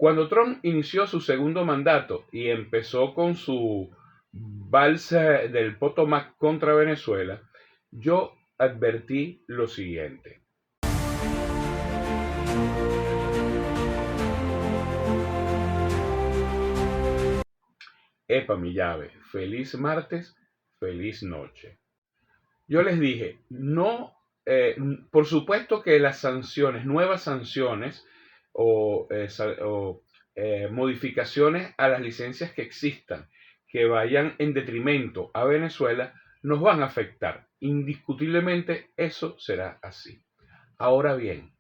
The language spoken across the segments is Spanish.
Cuando Trump inició su segundo mandato y empezó con su balsa del Potomac contra Venezuela, yo advertí lo siguiente. Epa, mi llave, feliz martes, feliz noche. Yo les dije, no, por supuesto que las sanciones, nuevas sanciones o modificaciones a las licencias que existan, que vayan en detrimento a Venezuela, nos van a afectar. Indiscutiblemente eso será así. Ahora bien,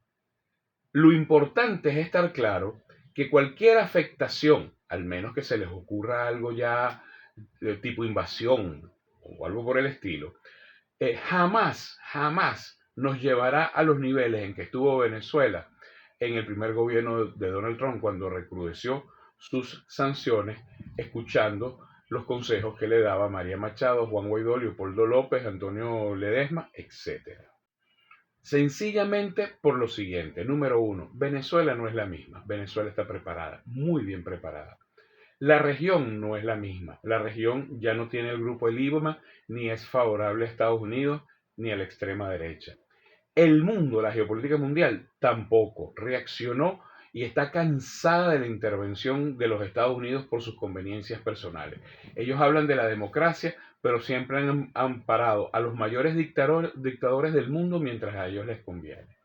lo importante es estar claro que cualquier afectación, al menos que se les ocurra algo ya de tipo invasión o algo por el estilo, jamás nos llevará a los niveles en que estuvo Venezuela en el primer gobierno de Donald Trump cuando recrudeció sus sanciones, escuchando los consejos que le daba María Machado, Juan Guaidó, Leopoldo López, Antonio Ledesma, etc. Sencillamente por lo siguiente. Número uno, Venezuela no es la misma. Venezuela está preparada, muy bien preparada. La región no es la misma. La región ya no tiene el grupo El IBMA, ni es favorable a Estados Unidos, ni a la extrema derecha. El mundo, la geopolítica mundial, tampoco reaccionó y está cansada de la intervención de los Estados Unidos por sus conveniencias personales. Ellos hablan de la democracia, pero siempre han amparado a los mayores dictadores del mundo mientras a ellos les conviene.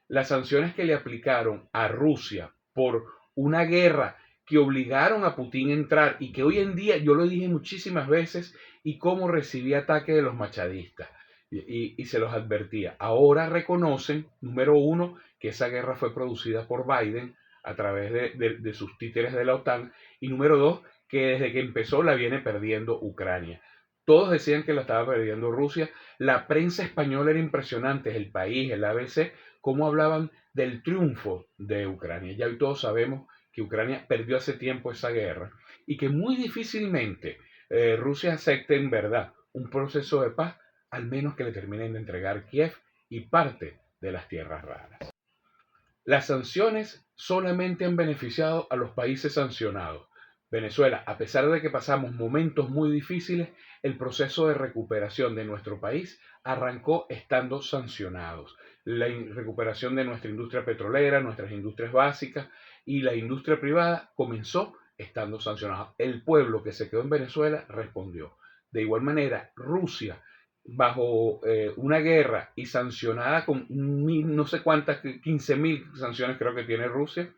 Las sanciones que le aplicaron a Rusia por una guerra que obligaron a Putin a entrar y que hoy en día, yo lo dije muchísimas veces, y cómo recibí ataque de los machadistas. Y se los advertía. Ahora reconocen, número uno, que esa guerra fue producida por Biden a través de sus títeres de la OTAN. Y número dos, que desde que empezó la viene perdiendo Ucrania. Todos decían que la estaba perdiendo Rusia. La prensa española era impresionante, El País, el ABC, cómo hablaban del triunfo de Ucrania. Ya hoy todos sabemos que Ucrania perdió hace tiempo esa guerra y que muy difícilmente Rusia acepte en verdad un proceso de paz, al menos que le terminen de entregar Kiev y parte de las tierras raras. Las sanciones solamente han beneficiado a los países sancionados. Venezuela, a pesar de que pasamos momentos muy difíciles, el proceso de recuperación de nuestro país arrancó estando sancionados. La recuperación de nuestra industria petrolera, nuestras industrias básicas y la industria privada comenzó estando sancionados. El pueblo que se quedó en Venezuela respondió. De igual manera, Rusia, bajo una guerra y sancionada con no sé cuántas, 15.000 sanciones creo que tiene Rusia,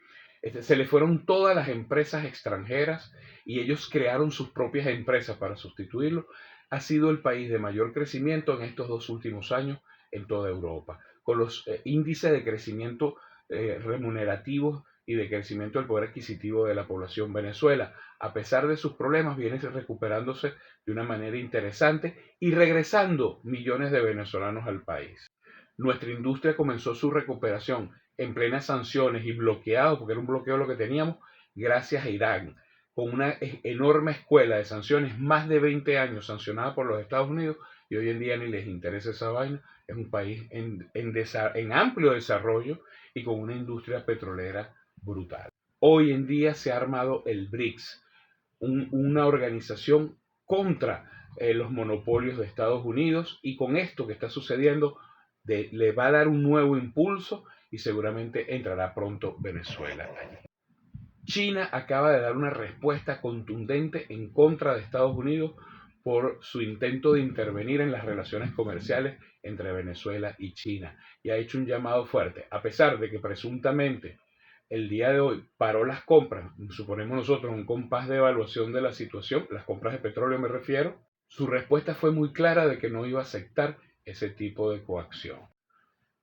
se le fueron todas las empresas extranjeras y ellos crearon sus propias empresas para sustituirlo. Ha sido el país de mayor crecimiento en estos 2 últimos años en toda Europa, con los índices de crecimiento remunerativos y de crecimiento del poder adquisitivo de la población. Venezuela, a pesar de sus problemas, viene recuperándose de una manera interesante y regresando millones de venezolanos al país. Nuestra industria comenzó su recuperación en plenas sanciones y bloqueado, porque era un bloqueo lo que teníamos, gracias a Irán, con una enorme escuela de sanciones, más de 20 años sancionada por los Estados Unidos, y hoy en día ni les interesa esa vaina. Es un país en amplio desarrollo y con una industria petrolera brutal. Hoy en día se ha armado el BRICS, una organización contra los monopolios de Estados Unidos, y con esto que está sucediendo le va a dar un nuevo impulso y seguramente entrará pronto Venezuela allí. China acaba de dar una respuesta contundente en contra de Estados Unidos por su intento de intervenir en las relaciones comerciales entre Venezuela y China, y ha hecho un llamado fuerte, a pesar de que presuntamente el día de hoy paró las compras, suponemos nosotros un compás de evaluación de la situación, las compras de petróleo me refiero. Su respuesta fue muy clara de que no iba a aceptar ese tipo de coacción.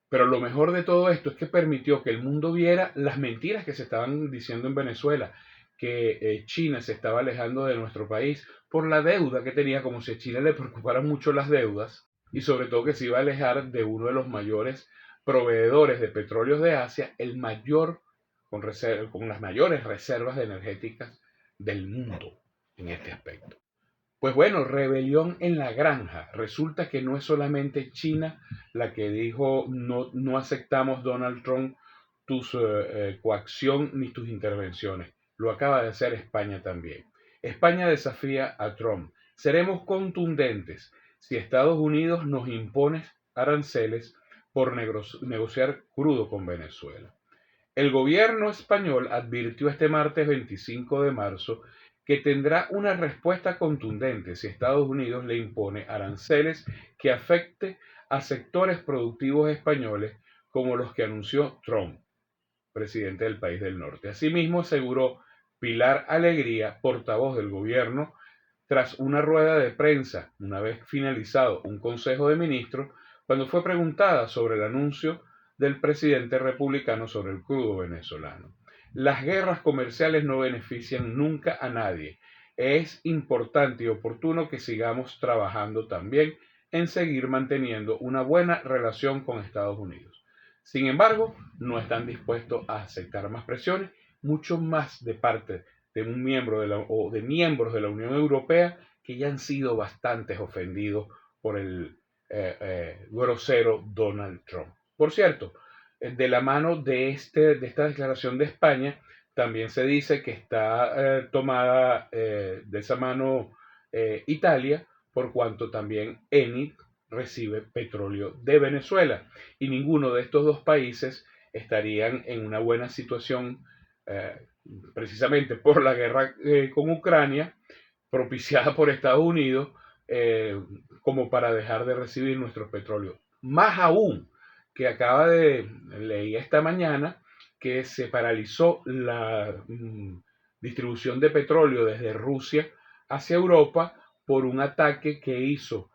Pero lo mejor de todo esto es que permitió que el mundo viera las mentiras que se estaban diciendo en Venezuela, que China se estaba alejando de nuestro país por la deuda que tenía, como si a China le preocuparan mucho las deudas, y sobre todo que se iba a alejar de uno de los mayores proveedores de petróleos de Asia, el mayor con las mayores reservas energéticas del mundo en este aspecto. Pues bueno, rebelión en la granja. Resulta que no es solamente China la que dijo no aceptamos Donald Trump coacción ni tus intervenciones. Lo acaba de hacer España también. España desafía a Trump. Seremos contundentes si Estados Unidos nos impone aranceles por negociar crudo con Venezuela. El gobierno español advirtió este martes 25 de marzo que tendrá una respuesta contundente si Estados Unidos le impone aranceles que afecte a sectores productivos españoles como los que anunció Trump, presidente del país del norte. Asimismo, aseguró Pilar Alegría, portavoz del gobierno, tras una rueda de prensa, una vez finalizado un consejo de ministros, cuando fue preguntada sobre el anuncio del presidente republicano sobre el crudo venezolano. Las guerras comerciales no benefician nunca a nadie. Es importante y oportuno que sigamos trabajando también en seguir manteniendo una buena relación con Estados Unidos. Sin embargo, no están dispuestos a aceptar más presiones, mucho más de parte de un miembro o de miembros de la Unión Europea que ya han sido bastantes ofendidos por el grosero Donald Trump. Por cierto, de la mano de esta declaración de España, también se dice que está tomada de esa mano Italia, por cuanto también Eni recibe petróleo de Venezuela y ninguno de estos dos países estarían en una buena situación precisamente por la guerra con Ucrania, propiciada por Estados Unidos, como para dejar de recibir nuestros petróleos. Más aún, que leí esta mañana, que se paralizó la distribución de petróleo desde Rusia hacia Europa por un ataque que hizo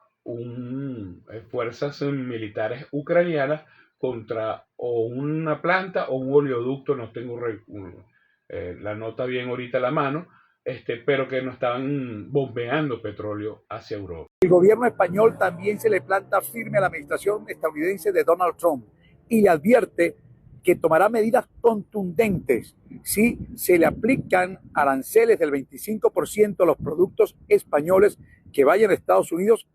fuerzas militares ucranianas contra o una planta o un oleoducto, no tengo la nota bien ahorita a la mano, pero que no estaban bombeando petróleo hacia Europa. El gobierno español también se le planta firme a la administración estadounidense de Donald Trump y le advierte que tomará medidas contundentes si se le aplican aranceles del 25% a los productos españoles que vayan a Estados Unidos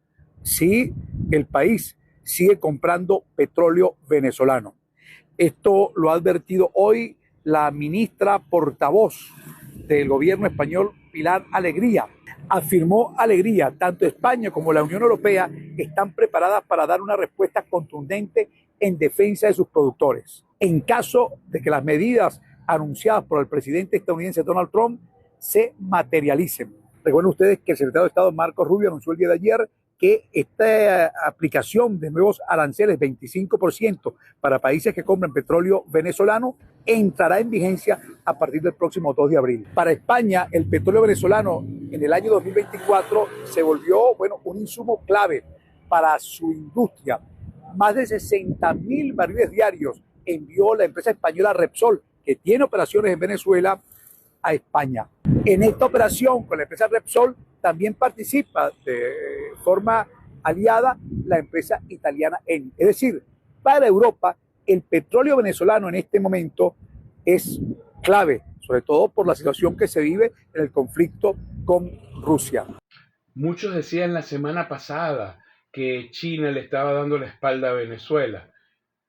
si el país sigue comprando petróleo venezolano. Esto lo ha advertido hoy la ministra portavoz del gobierno español, Pilar Alegría. Afirmó Alegría, tanto España como la Unión Europea están preparadas para dar una respuesta contundente en defensa de sus productores. En caso de que las medidas anunciadas por el presidente estadounidense Donald Trump se materialicen. Recuerden ustedes que el secretario de Estado Marco Rubio anunció el día de ayer que esta aplicación de nuevos aranceles 25% para países que compren petróleo venezolano entrará en vigencia a partir del próximo 2 de abril. Para España, el petróleo venezolano en el año 2024 se volvió, un insumo clave para su industria. Más de 60.000 barriles diarios envió la empresa española Repsol, que tiene operaciones en Venezuela, a España. En esta operación con la empresa Repsol también participa de forma aliada la empresa italiana Eni. Es decir, para Europa el petróleo venezolano en este momento es clave, sobre todo por la situación que se vive en el conflicto con Rusia. Muchos decían la semana pasada que China le estaba dando la espalda a Venezuela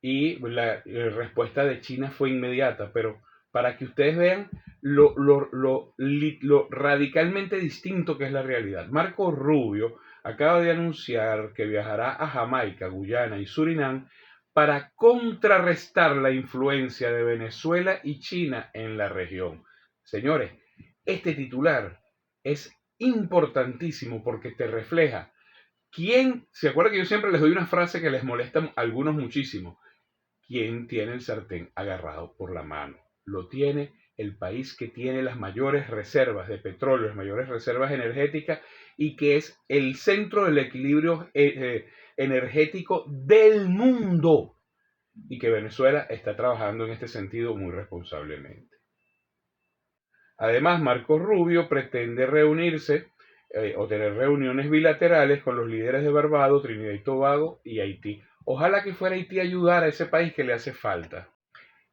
y la respuesta de China fue inmediata, pero para que ustedes vean lo radicalmente distinto que es la realidad. Marco Rubio acaba de anunciar que viajará a Jamaica, Guyana y Surinam para contrarrestar la influencia de Venezuela y China en la región. Señores, este titular es importantísimo porque te refleja quién, se acuerda que yo siempre les doy una frase que les molesta a algunos muchísimo. ¿Quién tiene el sartén agarrado por la mano? Lo tiene el país que tiene las mayores reservas de petróleo, las mayores reservas energéticas y que es el centro del equilibrio energético del mundo y que Venezuela está trabajando en este sentido muy responsablemente. Además, Marco Rubio pretende reunirse o tener reuniones bilaterales con los líderes de Barbados, Trinidad y Tobago y Haití. Ojalá que fuera Haití a ayudar a ese país que le hace falta.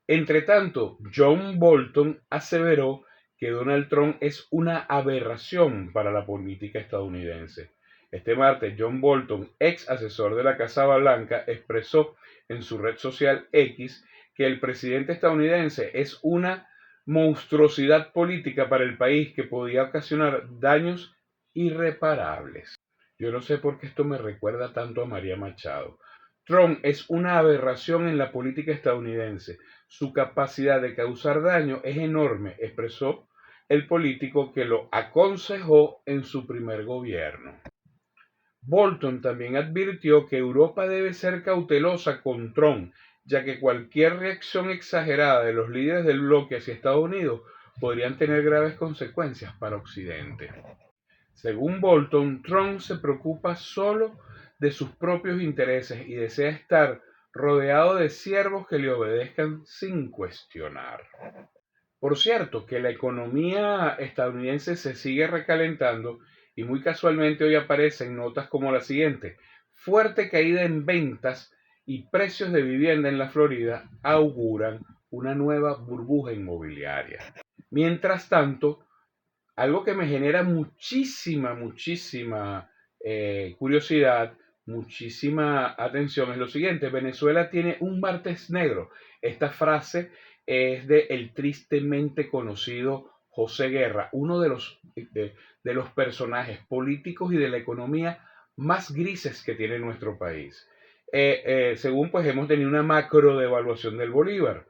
Entre tanto, John Bolton aseveró que Donald Trump es una aberración para la política estadounidense. Este martes, John Bolton, ex asesor de la Casa Blanca, expresó en su red social X que el presidente estadounidense es una monstruosidad política para el país que podía ocasionar daños irreparables. Yo no sé por qué esto me recuerda tanto a María Machado. Trump es una aberración en la política estadounidense. Su capacidad de causar daño es enorme, expresó el político que lo aconsejó en su primer gobierno. Bolton también advirtió que Europa debe ser cautelosa con Trump, ya que cualquier reacción exagerada de los líderes del bloque hacia Estados Unidos podrían tener graves consecuencias para Occidente. Según Bolton, Trump se preocupa solo de sus propios intereses y desea estar rodeado de siervos que le obedezcan sin cuestionar. Por cierto, que la economía estadounidense se sigue recalentando y muy casualmente hoy aparecen notas como la siguiente: fuerte caída en ventas y precios de vivienda en la Florida auguran una nueva burbuja inmobiliaria. Mientras tanto, algo que me genera muchísima curiosidad, muchísima atención es lo siguiente: Venezuela tiene un martes negro. Esta frase es de el tristemente conocido José Guerra, uno de los personajes políticos y de la economía más grises que tiene nuestro país. Según pues hemos tenido una macro devaluación del Bolívar.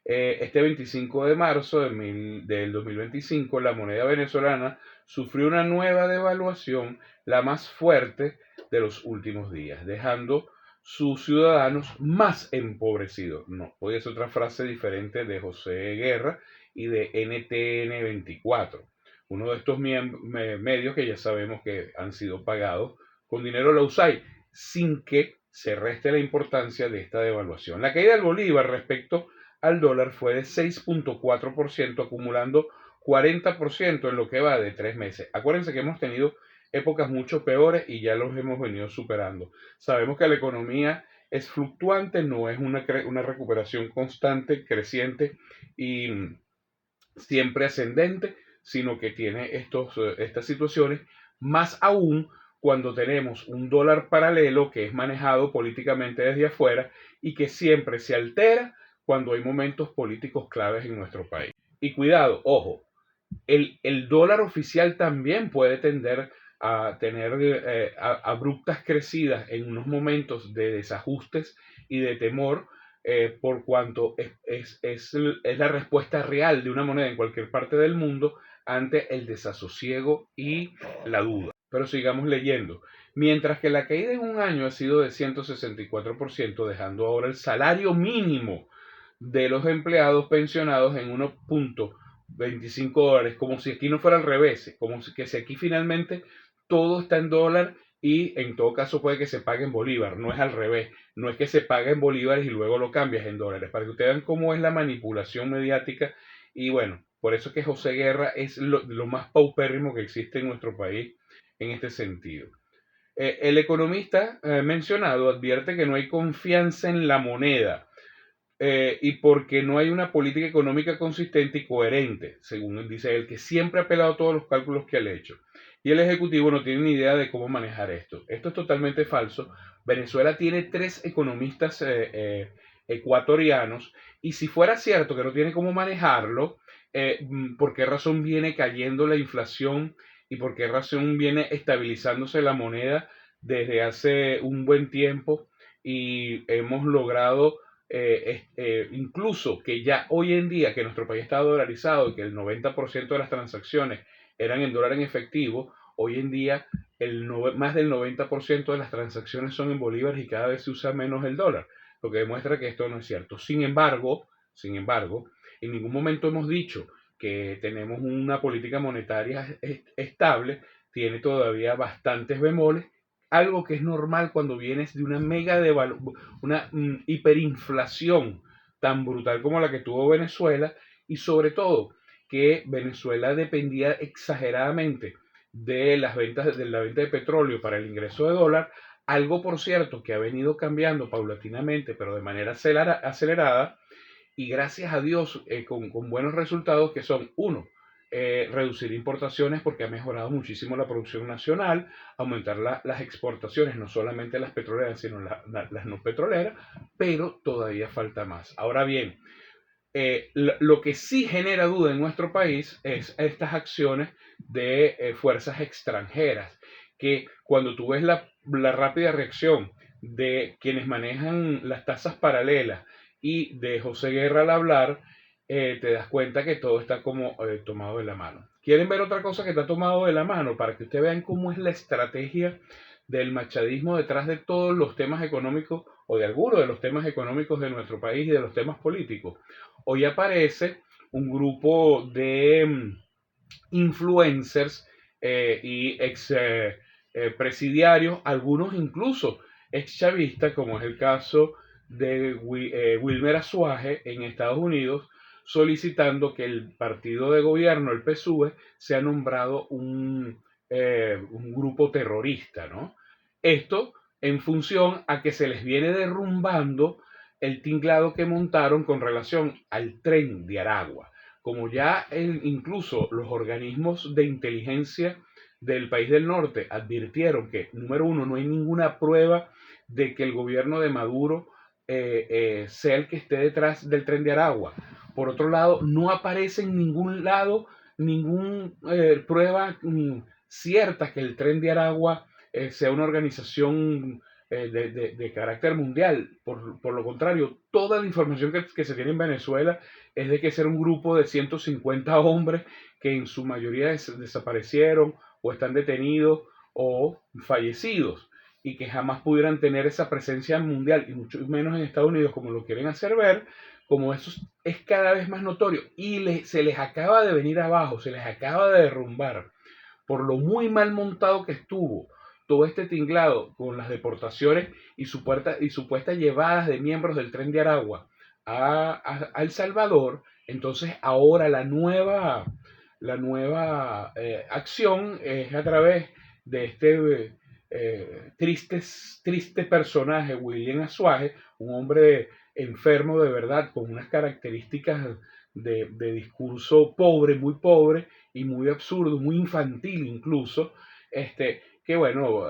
Este 25 de marzo del 2025, la moneda venezolana sufrió una nueva devaluación, la más fuerte de los últimos días, dejando sus ciudadanos más empobrecidos. No, hoy es otra frase diferente de José Guerra y de NTN 24, uno de estos medios que ya sabemos que han sido pagados con dinero la USAID, sin que se reste la importancia de esta devaluación. La caída del Bolívar respecto al dólar fue de 6.4%, acumulando 40% en lo que va de 3 meses. Acuérdense que hemos tenido épocas mucho peores y ya los hemos venido superando. Sabemos que la economía es fluctuante, no es una recuperación constante, creciente y siempre ascendente, sino que tiene estas situaciones, más aún cuando tenemos un dólar paralelo que es manejado políticamente desde afuera y que siempre se altera cuando hay momentos políticos claves en nuestro país. Y cuidado, ojo, el dólar oficial también puede tender a tener abruptas crecidas en unos momentos de desajustes y de temor, por cuanto es la respuesta real de una moneda en cualquier parte del mundo ante el desasosiego y la duda. Pero sigamos leyendo. Mientras que la caída en un año ha sido de 164%, dejando ahora el salario mínimo de los empleados pensionados en 1.25 dólares, como si aquí no fuera al revés, como si aquí finalmente todo está en dólar y en todo caso puede que se pague en bolívar, no es al revés, no es que se pague en bolívares y luego lo cambias en dólares, para que ustedes vean cómo es la manipulación mediática. Y bueno, por eso es que José Guerra es lo más paupérrimo que existe en nuestro país en este sentido. El economista mencionado advierte que no hay confianza en la moneda, y porque no hay una política económica consistente y coherente, según dice él, que siempre ha apelado a todos los cálculos que ha hecho. Y el Ejecutivo no tiene ni idea de cómo manejar esto. Esto es totalmente falso. Venezuela tiene 3 economistas ecuatorianos, y si fuera cierto que no tiene cómo manejarlo, ¿por qué razón viene cayendo la inflación y por qué razón viene estabilizándose la moneda desde hace un buen tiempo y hemos logrado incluso que ya hoy en día que nuestro país está dolarizado y que el 90% de las transacciones eran en dólar en efectivo, hoy en día más del 90% de las transacciones son en bolívares y cada vez se usa menos el dólar, lo que demuestra que esto no es cierto. Sin embargo, en ningún momento hemos dicho que tenemos una política monetaria estable, tiene todavía bastantes bemoles, algo que es normal cuando vienes de una hiperinflación tan brutal como la que tuvo Venezuela, y sobre todo que Venezuela dependía exageradamente de la venta de petróleo para el ingreso de dólar, algo por cierto que ha venido cambiando paulatinamente pero de manera acelerada, y gracias a Dios con buenos resultados, que son: uno, reducir importaciones porque ha mejorado muchísimo la producción nacional, aumentar las exportaciones, no solamente las petroleras, sino las no petroleras, pero todavía falta más. Ahora bien, lo que sí genera duda en nuestro país es estas acciones de fuerzas extranjeras, que cuando tú ves la rápida reacción de quienes manejan las tasas paralelas y de José Guerra al hablar, te das cuenta que todo está como tomado de la mano. ¿Quieren ver otra cosa que está tomado de la mano? Para que ustedes vean cómo es la estrategia del machadismo detrás de todos los temas económicos o de algunos de los temas económicos de nuestro país y de los temas políticos. Hoy aparece un grupo de influencers y ex presidiarios, algunos incluso ex chavistas, como es el caso de Wilmer Azuaje en Estados Unidos, solicitando que el partido de gobierno, el PSUV, sea nombrado un grupo terrorista, ¿no? Esto en función a que se les viene derrumbando el tinglado que montaron con relación al tren de Aragua. Como ya incluso los organismos de inteligencia del país del norte advirtieron que, número uno, no hay ninguna prueba de que el gobierno de Maduro sea el que esté detrás del tren de Aragua. Por otro lado, no aparece en ningún lado ninguna prueba cierta que el tren de Aragua sea una organización de carácter mundial. Por lo contrario, toda la información que se tiene en Venezuela es de que ser un grupo de 150 hombres que en su mayoría desaparecieron o están detenidos o fallecidos y que jamás pudieran tener esa presencia mundial y mucho menos en Estados Unidos como lo quieren hacer ver, como eso es cada vez más notorio y se les acaba de venir abajo, se les acaba de derrumbar por lo muy mal montado que estuvo todo este tinglado con las deportaciones y supuestas llevadas de miembros del tren de Aragua a El Salvador. Entonces ahora la nueva acción es a través de este triste personaje, William Azuaje, un hombre enfermo de verdad, con unas características de discurso pobre, muy pobre y muy absurdo, muy infantil incluso, que bueno,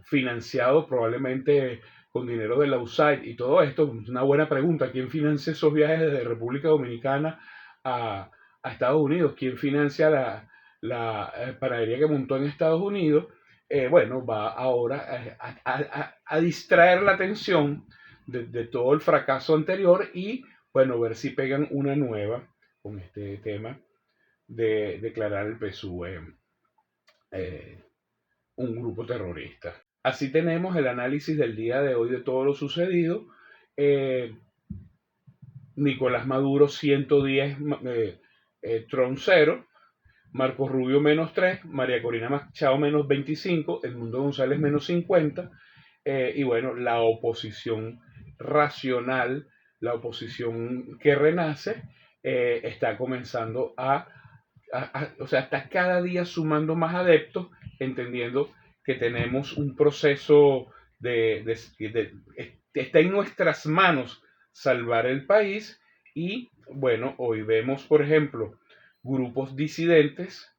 financiado probablemente con dinero de la USAID y todo esto. Una buena pregunta: ¿quién financia esos viajes desde República Dominicana a Estados Unidos? ¿Quién financia la panadería que montó en Estados Unidos? Bueno, va ahora a distraer la atención de todo el fracaso anterior y, bueno, ver si pegan una nueva con este tema de declarar el PSUV un grupo terrorista. Así tenemos el análisis del día de hoy de todo lo sucedido. Eh, Nicolás Maduro 110, Trump 0, Marcos Rubio -3, María Corina Machado -25, Edmundo González -50, y bueno, la oposición racional, la oposición que renace, está comenzando o sea, está cada día sumando más adeptos, entendiendo que tenemos un proceso está en nuestras manos salvar el país. Y bueno, hoy vemos, por ejemplo, grupos disidentes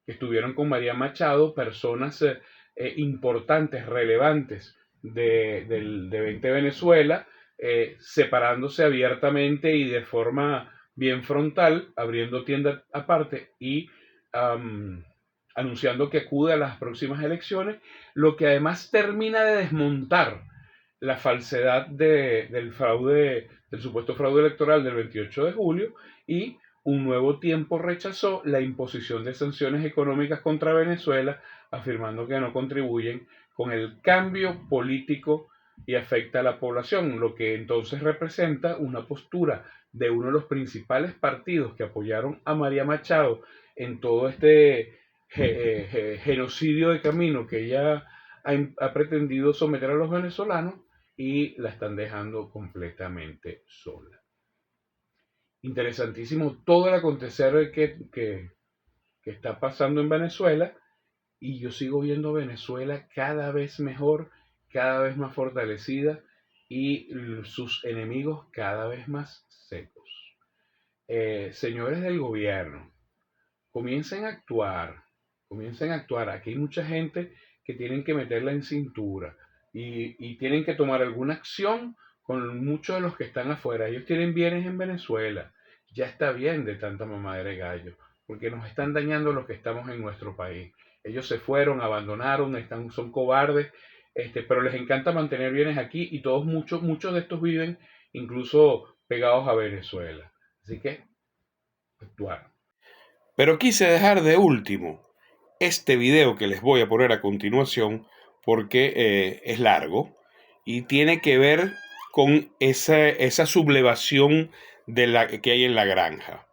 que estuvieron con María Machado, personas importantes, relevantes de 20 Venezuela, separándose abiertamente y de forma bien frontal, abriendo tienda aparte y anunciando que acude a las próximas elecciones, lo que además termina de desmontar la falsedad del fraude, del supuesto fraude electoral del 28 de julio. Y un nuevo tiempo rechazó la imposición de sanciones económicas contra Venezuela, afirmando que no contribuyen con el cambio político y afecta a la población, lo que entonces representa una postura de uno de los principales partidos que apoyaron a María Machado en todo este genocidio de camino que ella ha pretendido someter a los venezolanos, y la están dejando completamente sola. Interesantísimo todo el acontecer que está pasando en Venezuela, y yo sigo viendo Venezuela cada vez mejor, cada vez más fortalecida y sus enemigos cada vez más secos. Señores del gobierno, comiencen a actuar, comiencen a actuar. Aquí hay mucha gente que tienen que meterla en cintura y tienen que tomar alguna acción con muchos de los que están afuera. Ellos tienen bienes en Venezuela. Ya está bien de tanta mamadera de gallo, porque nos están dañando los que estamos en nuestro país. Ellos se fueron, abandonaron, son cobardes, pero les encanta mantener bienes aquí y muchos de estos viven incluso pegados a Venezuela. Así que actuar. Pero quise dejar de último este video que les voy a poner a continuación porque es largo y tiene que ver con esa sublevación que hay en la granja.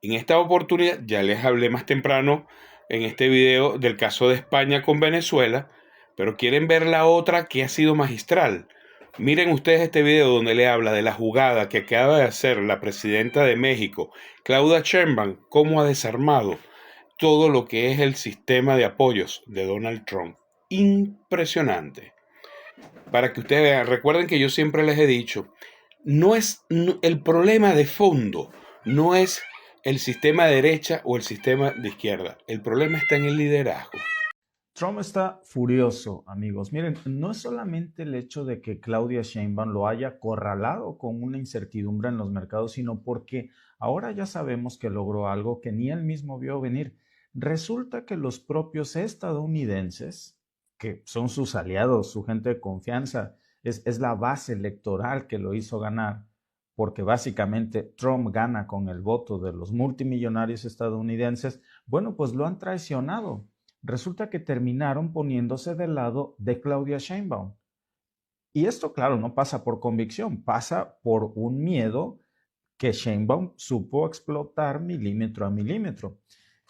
En esta oportunidad, ya les hablé más temprano en este video del caso de España con Venezuela, pero quieren ver la otra que ha sido magistral. Miren ustedes este video donde le habla de la jugada que acaba de hacer la presidenta de México, Claudia Sheinbaum, cómo ha desarmado todo lo que es el sistema de apoyos de Donald Trump. Impresionante. Para que ustedes vean, recuerden que yo siempre les he dicho, el problema de fondo no es el sistema de derecha o el sistema de izquierda. El problema está en el liderazgo. Trump está furioso, amigos. Miren, no es solamente el hecho de que Claudia Sheinbaum lo haya acorralado con una incertidumbre en los mercados, sino porque ahora ya sabemos que logró algo que ni él mismo vio venir. Resulta que los propios estadounidenses, que son sus aliados, su gente de confianza, es la base electoral que lo hizo ganar, porque básicamente Trump gana con el voto de los multimillonarios estadounidenses, bueno, pues lo han traicionado. Resulta que terminaron poniéndose del lado de Claudia Sheinbaum. Y esto, claro, no pasa por convicción, pasa por un miedo que Sheinbaum supo explotar milímetro a milímetro.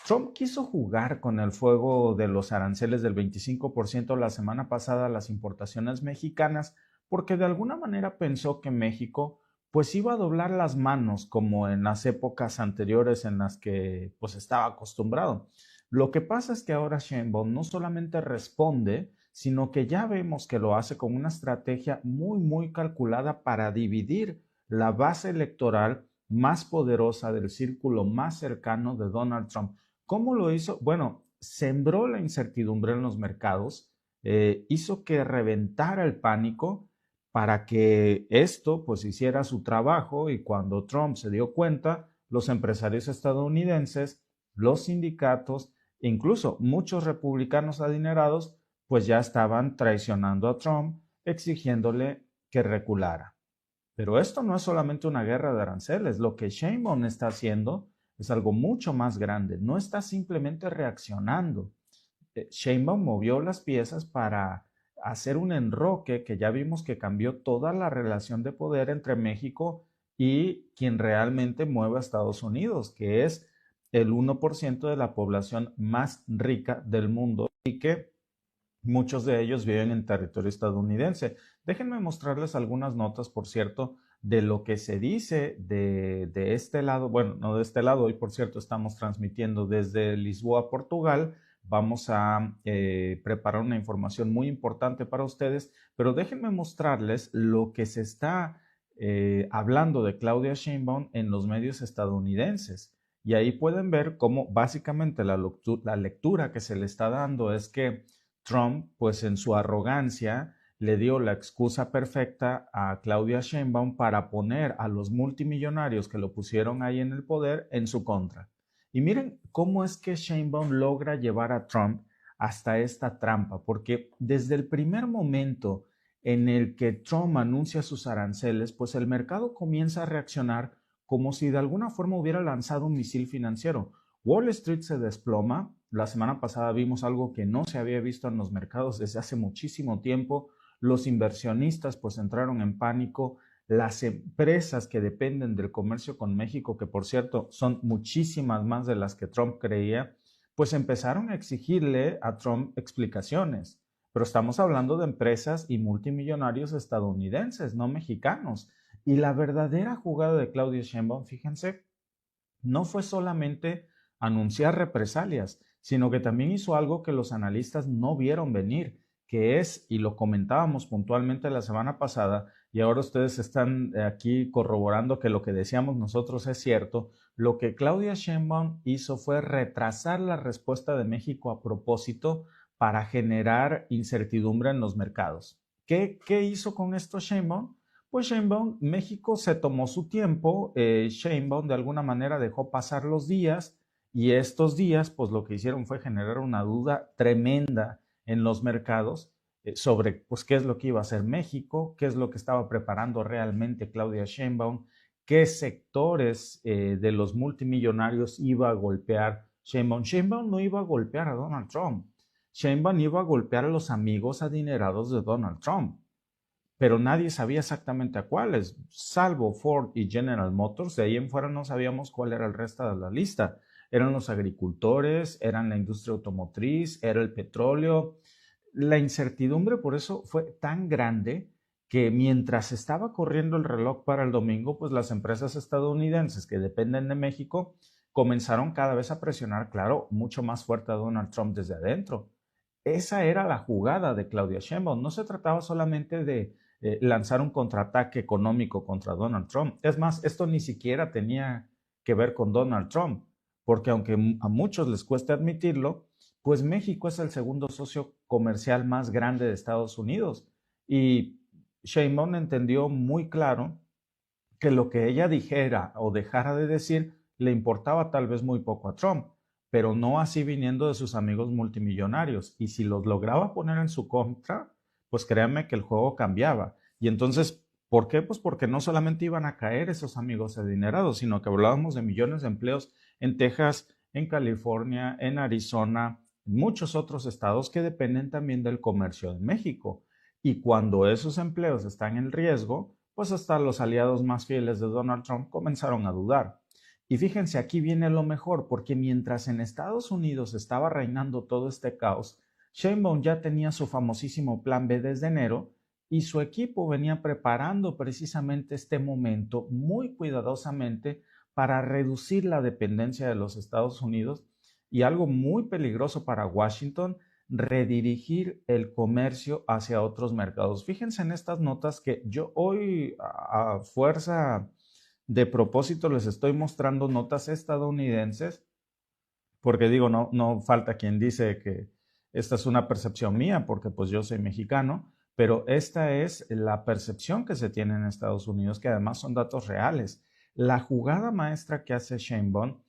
Trump quiso jugar con el fuego de los aranceles del 25% la semana pasada a las importaciones mexicanas porque de alguna manera pensó que México pues iba a doblar las manos como en las épocas anteriores en las que pues estaba acostumbrado. Lo que pasa es que ahora Sheinbaum no solamente responde, sino que ya vemos que lo hace con una estrategia muy calculada para dividir la base electoral más poderosa del círculo más cercano de Donald Trump. ¿Cómo lo hizo? Bueno, sembró la incertidumbre en los mercados, hizo que reventara el pánico para que esto pues hiciera su trabajo y cuando Trump se dio cuenta, los empresarios estadounidenses, los sindicatos, incluso muchos republicanos adinerados, pues ya estaban traicionando a Trump, exigiéndole que reculara. Pero esto no es solamente una guerra de aranceles. Lo que Sheinbaum está haciendo es algo mucho más grande. No está simplemente reaccionando. Sheinbaum movió las piezas para hacer un enroque que ya vimos que cambió toda la relación de poder entre México y quien realmente mueve a Estados Unidos, que es el 1% de la población más rica del mundo y que muchos de ellos viven en territorio estadounidense. Déjenme mostrarles algunas notas, por cierto, de lo que se dice de este lado. Bueno, no de este lado, hoy por cierto estamos transmitiendo desde Lisboa, Portugal. Vamos a preparar una información muy importante para ustedes, pero déjenme mostrarles lo que se está hablando de Claudia Sheinbaum en los medios estadounidenses. Y ahí pueden ver cómo básicamente la lectura que se le está dando es que Trump, pues en su arrogancia, le dio la excusa perfecta a Claudia Sheinbaum para poner a los multimillonarios que lo pusieron ahí en el poder en su contra. Y miren cómo es que Sheinbaum logra llevar a Trump hasta esta trampa, porque desde el primer momento en el que Trump anuncia sus aranceles, pues el mercado comienza a reaccionar como si de alguna forma hubiera lanzado un misil financiero. Wall Street se desploma. La semana pasada vimos algo que no se había visto en los mercados desde hace muchísimo tiempo. Los inversionistas pues entraron en pánico. Las empresas que dependen del comercio con México, que por cierto son muchísimas más de las que Trump creía, pues empezaron a exigirle a Trump explicaciones. Pero estamos hablando de empresas y multimillonarios estadounidenses, no mexicanos. Y la verdadera jugada de Claudia Sheinbaum, fíjense, no fue solamente anunciar represalias, sino que también hizo algo que los analistas no vieron venir, que es, y lo comentábamos puntualmente la semana pasada, y ahora ustedes están aquí corroborando que lo que decíamos nosotros es cierto. Lo que Claudia Sheinbaum hizo fue retrasar la respuesta de México a propósito para generar incertidumbre en los mercados. ¿Qué hizo con esto Sheinbaum? Pues Sheinbaum, México se tomó su tiempo, Sheinbaum de alguna manera dejó pasar los días y estos días pues lo que hicieron fue generar una duda tremenda en los mercados sobre pues qué es lo que iba a hacer México, qué es lo que estaba preparando realmente Claudia Sheinbaum, qué sectores de los multimillonarios iba a golpear Sheinbaum. Sheinbaum no iba a golpear a Donald Trump. Sheinbaum iba a golpear a los amigos adinerados de Donald Trump, pero nadie sabía exactamente a cuáles, salvo Ford y General Motors. De ahí en fuera no sabíamos cuál era el resto de la lista. Eran los agricultores, eran la industria automotriz, era el petróleo. La incertidumbre por eso fue tan grande que mientras estaba corriendo el reloj para el domingo, pues las empresas estadounidenses que dependen de México comenzaron cada vez a presionar, claro, mucho más fuerte a Donald Trump desde adentro. Esa era la jugada de Claudia Sheinbaum. No se trataba solamente de lanzar un contraataque económico contra Donald Trump. Es más, esto ni siquiera tenía que ver con Donald Trump, porque aunque a muchos les cueste admitirlo, pues México es el segundo socio comercial más grande de Estados Unidos. Y Sheinbaum entendió muy claro que lo que ella dijera o dejara de decir le importaba tal vez muy poco a Trump, pero no así viniendo de sus amigos multimillonarios. Y si los lograba poner en su contra, pues créanme que el juego cambiaba. Y entonces, ¿por qué? Pues porque no solamente iban a caer esos amigos adinerados, sino que hablábamos de millones de empleos en Texas, en California, en Arizona, en muchos otros estados que dependen también del comercio de México. Y cuando esos empleos están en riesgo, pues hasta los aliados más fieles de Donald Trump comenzaron a dudar. Y fíjense, aquí viene lo mejor, porque mientras en Estados Unidos estaba reinando todo este caos, Sheinbaum ya tenía su famosísimo plan B desde enero y su equipo venía preparando precisamente este momento muy cuidadosamente para reducir la dependencia de los Estados Unidos y algo muy peligroso para Washington, redirigir el comercio hacia otros mercados. Fíjense en estas notas que yo hoy a fuerza de propósito les estoy mostrando notas estadounidenses, porque digo, no falta quien dice que esta es una percepción mía, porque pues yo soy mexicano, pero esta es la percepción que se tiene en Estados Unidos, que además son datos reales. La jugada maestra que hace Sheinbaum,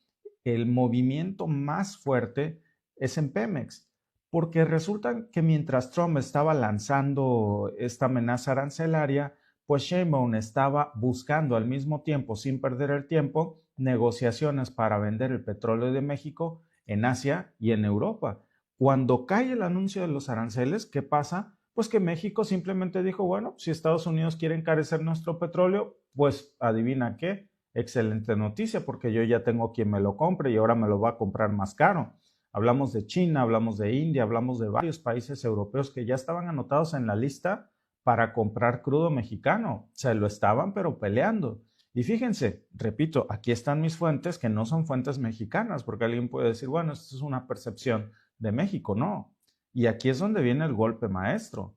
el movimiento más fuerte es en Pemex, porque resulta que mientras Trump estaba lanzando esta amenaza arancelaria, pues Sheinbaum estaba buscando al mismo tiempo, sin perder el tiempo, negociaciones para vender el petróleo de México en Asia y en Europa. Cuando cae el anuncio de los aranceles, ¿qué pasa? Pues que México simplemente dijo, bueno, si Estados Unidos quiere encarecer nuestro petróleo, pues adivina qué, excelente noticia, porque yo ya tengo quien me lo compre y ahora me lo va a comprar más caro. Hablamos de China, hablamos de India, hablamos de varios países europeos que ya estaban anotados en la lista para comprar crudo mexicano. Se lo estaban, pero peleando. Y fíjense, repito, aquí están mis fuentes que no son fuentes mexicanas, porque alguien puede decir, bueno, esto es una percepción de México. No. Y aquí es donde viene el golpe maestro.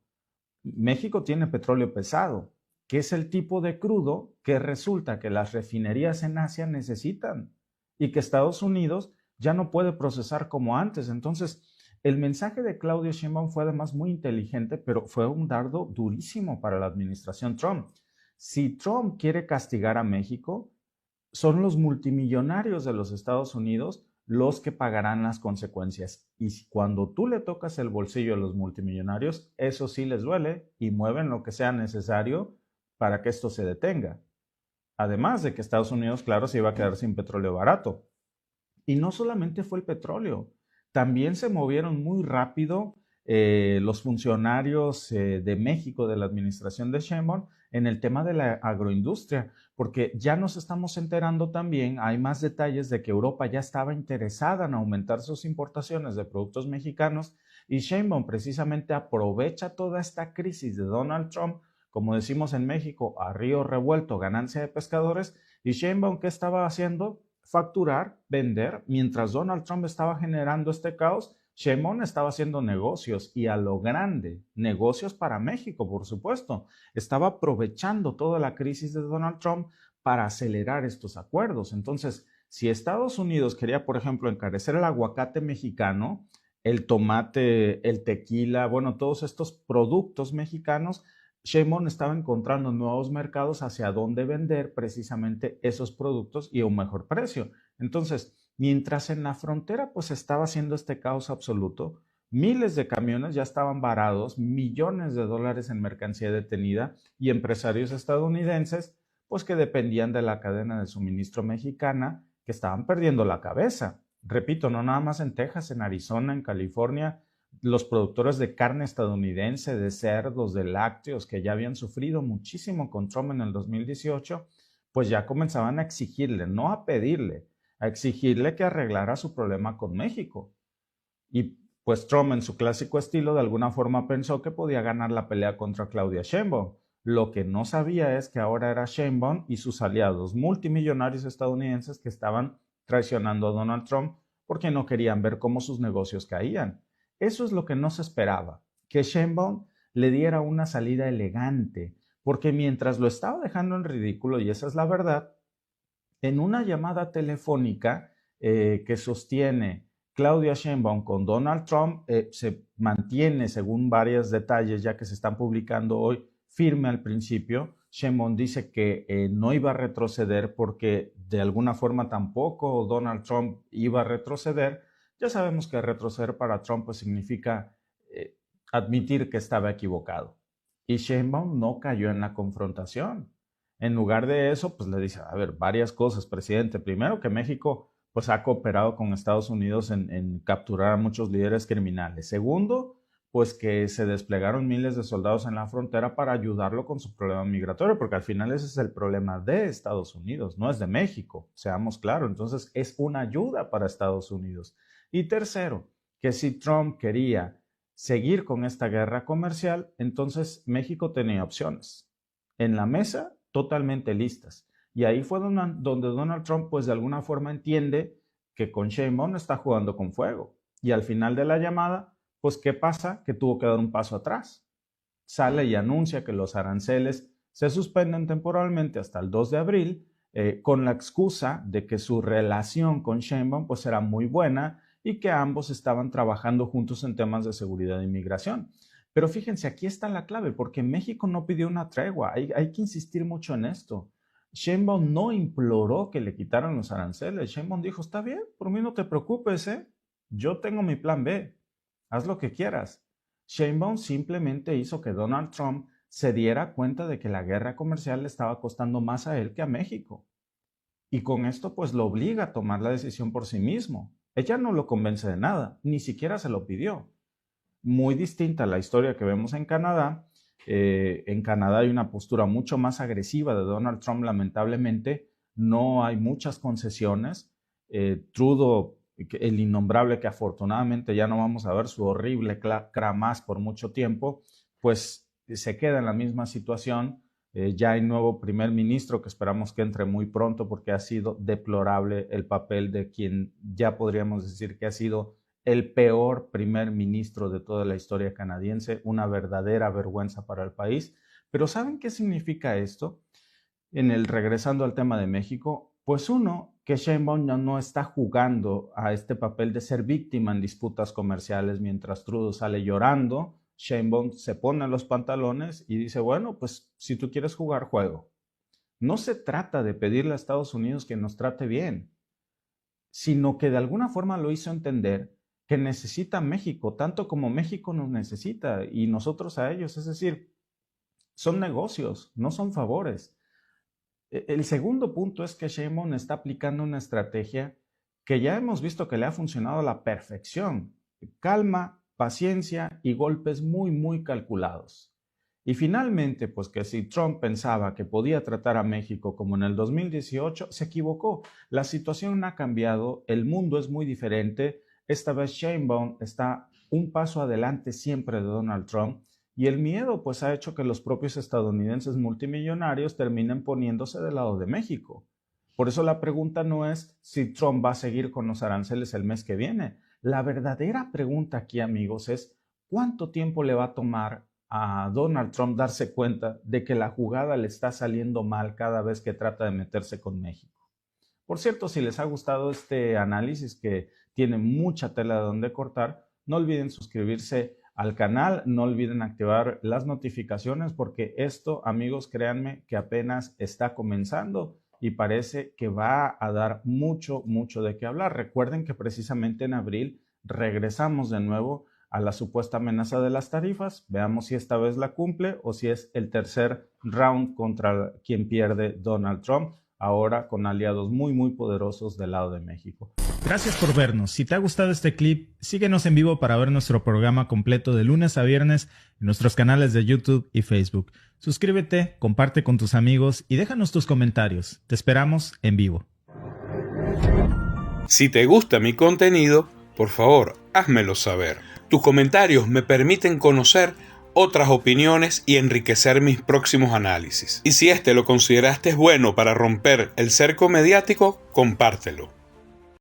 México tiene petróleo pesado, que es el tipo de crudo que resulta que las refinerías en Asia necesitan y que Estados Unidos ya no puede procesar como antes. Entonces, el mensaje de Claudia Sheinbaum fue además muy inteligente, pero fue un dardo durísimo para la administración Trump. Si Trump quiere castigar a México, son los multimillonarios de los Estados Unidos los que pagarán las consecuencias. Y cuando tú le tocas el bolsillo a los multimillonarios, eso sí les duele y mueven lo que sea necesario para que esto se detenga. Además de que Estados Unidos, claro, se iba a quedar sin petróleo barato. Y no solamente fue el petróleo, también se movieron muy rápido los funcionarios de México, de la administración de Sheinbaum, en el tema de la agroindustria, porque ya nos estamos enterando también, hay más detalles de que Europa ya estaba interesada en aumentar sus importaciones de productos mexicanos y Sheinbaum precisamente aprovecha toda esta crisis de Donald Trump, como decimos en México, a río revuelto, ganancia de pescadores, y Sheinbaum, ¿qué estaba haciendo? Facturar, vender, mientras Donald Trump estaba generando este caos, Sheinbaum estaba haciendo negocios y a lo grande, negocios para México, por supuesto. Estaba aprovechando toda la crisis de Donald Trump para acelerar estos acuerdos. Entonces, si Estados Unidos quería, por ejemplo, encarecer el aguacate mexicano, el tomate, el tequila, bueno, todos estos productos mexicanos, Sheinbaum estaba encontrando nuevos mercados hacia dónde vender precisamente esos productos y a un mejor precio. Entonces, mientras en la frontera pues estaba haciendo este caos absoluto, miles de camiones ya estaban varados, millones de dólares en mercancía detenida y empresarios estadounidenses pues que dependían de la cadena de suministro mexicana que estaban perdiendo la cabeza. Repito, no nada más en Texas, en Arizona, en California, los productores de carne estadounidense, de cerdos, de lácteos, que ya habían sufrido muchísimo con Trump en el 2018, pues ya comenzaban a exigirle, no a pedirle, a exigirle que arreglara su problema con México. Y pues Trump, en su clásico estilo, de alguna forma pensó que podía ganar la pelea contra Claudia Sheinbaum. Lo que no sabía es que ahora era Sheinbaum y sus aliados multimillonarios estadounidenses que estaban traicionando a Donald Trump porque no querían ver cómo sus negocios caían. Eso es lo que no se esperaba, que Sheinbaum le diera una salida elegante, porque mientras lo estaba dejando en ridículo, y esa es la verdad, en una llamada telefónica que sostiene Claudia Sheinbaum con Donald Trump, se mantiene, según varios detalles ya que se están publicando hoy, firme al principio. Sheinbaum dice que no iba a retroceder porque de alguna forma tampoco Donald Trump iba a retroceder. Ya sabemos que retroceder para Trump pues, significa admitir que estaba equivocado. Y Sheinbaum no cayó en la confrontación. En lugar de eso, pues le dice, a ver, varias cosas, presidente. Primero, que México pues ha cooperado con Estados Unidos en capturar a muchos líderes criminales. Segundo, pues que se desplegaron miles de soldados en la frontera para ayudarlo con su problema migratorio, porque al final ese es el problema de Estados Unidos, no es de México, seamos claros. Entonces es una ayuda para Estados Unidos. Y tercero, que si Trump quería seguir con esta guerra comercial, entonces México tenía opciones en la mesa totalmente listas. Y ahí fue donde Donald Trump, pues de alguna forma entiende que con Sheinbaum está jugando con fuego. Y al final de la llamada, pues ¿qué pasa? Que tuvo que dar un paso atrás. Sale y anuncia que los aranceles se suspenden temporalmente hasta el 2 de abril, con la excusa de que su relación con Sheinbaum pues era muy buena y que ambos estaban trabajando juntos en temas de seguridad e inmigración. Pero fíjense, aquí está la clave, porque México no pidió una tregua. Hay que insistir mucho en esto. Sheinbaum no imploró que le quitaran los aranceles. Sheinbaum dijo, está bien, por mí no te preocupes, ¿eh? Yo tengo mi plan B. Haz lo que quieras. Sheinbaum simplemente hizo que Donald Trump se diera cuenta de que la guerra comercial le estaba costando más a él que a México. Y con esto pues lo obliga a tomar la decisión por sí mismo. Ella no lo convence de nada, ni siquiera se lo pidió. Muy distinta a la historia que vemos en Canadá. En Canadá hay una postura mucho más agresiva de Donald Trump, lamentablemente. No hay muchas concesiones. Trudeau, el innombrable, que afortunadamente ya no vamos a ver su horrible cara más por mucho tiempo, pues se queda en la misma situación. Ya hay nuevo primer ministro que esperamos que entre muy pronto, porque ha sido deplorable el papel de quien ya podríamos decir que ha sido el peor primer ministro de toda la historia canadiense, una verdadera vergüenza para el país. Pero ¿saben qué significa esto? Regresando al tema de México, pues uno, que Sheinbaum no está jugando a este papel de ser víctima en disputas comerciales mientras Trudeau sale llorando. Sheinbaum se pone los pantalones y dice, bueno, pues si tú quieres jugar, juego. No se trata de pedirle a Estados Unidos que nos trate bien, sino que de alguna forma lo hizo entender que necesita México, tanto como México nos necesita y nosotros a ellos. Es decir, son negocios, no son favores. El segundo punto es que Sheinbaum está aplicando una estrategia que ya hemos visto que le ha funcionado a la perfección. Calma, paciencia y golpes muy, muy calculados. Y finalmente, pues que si Trump pensaba que podía tratar a México como en el 2018, se equivocó. La situación ha cambiado, el mundo es muy diferente. Esta vez Sheinbaum está un paso adelante siempre de Donald Trump. Y el miedo pues ha hecho que los propios estadounidenses multimillonarios terminen poniéndose del lado de México. Por eso la pregunta no es si Trump va a seguir con los aranceles el mes que viene. La verdadera pregunta aquí, amigos, es ¿cuánto tiempo le va a tomar a Donald Trump darse cuenta de que la jugada le está saliendo mal cada vez que trata de meterse con México? Por cierto, si les ha gustado este análisis que tiene mucha tela de donde cortar, no olviden suscribirse al canal, no olviden activar las notificaciones porque esto, amigos, créanme que apenas está comenzando y parece que va a dar mucho de qué hablar. Recuerden que precisamente en abril regresamos de nuevo a la supuesta amenaza de las tarifas. Veamos si esta vez la cumple o si es el tercer round contra quien pierde Donald Trump, ahora con aliados muy poderosos del lado de México. Gracias por vernos. Si te ha gustado este clip, síguenos en vivo para ver nuestro programa completo de lunes a viernes en nuestros canales de YouTube y Facebook. Suscríbete, comparte con tus amigos y déjanos tus comentarios. Te esperamos en vivo. Si te gusta mi contenido, por favor, házmelo saber. Tus comentarios me permiten conocer otras opiniones y enriquecer mis próximos análisis. Y si este lo consideraste bueno para romper el cerco mediático, compártelo.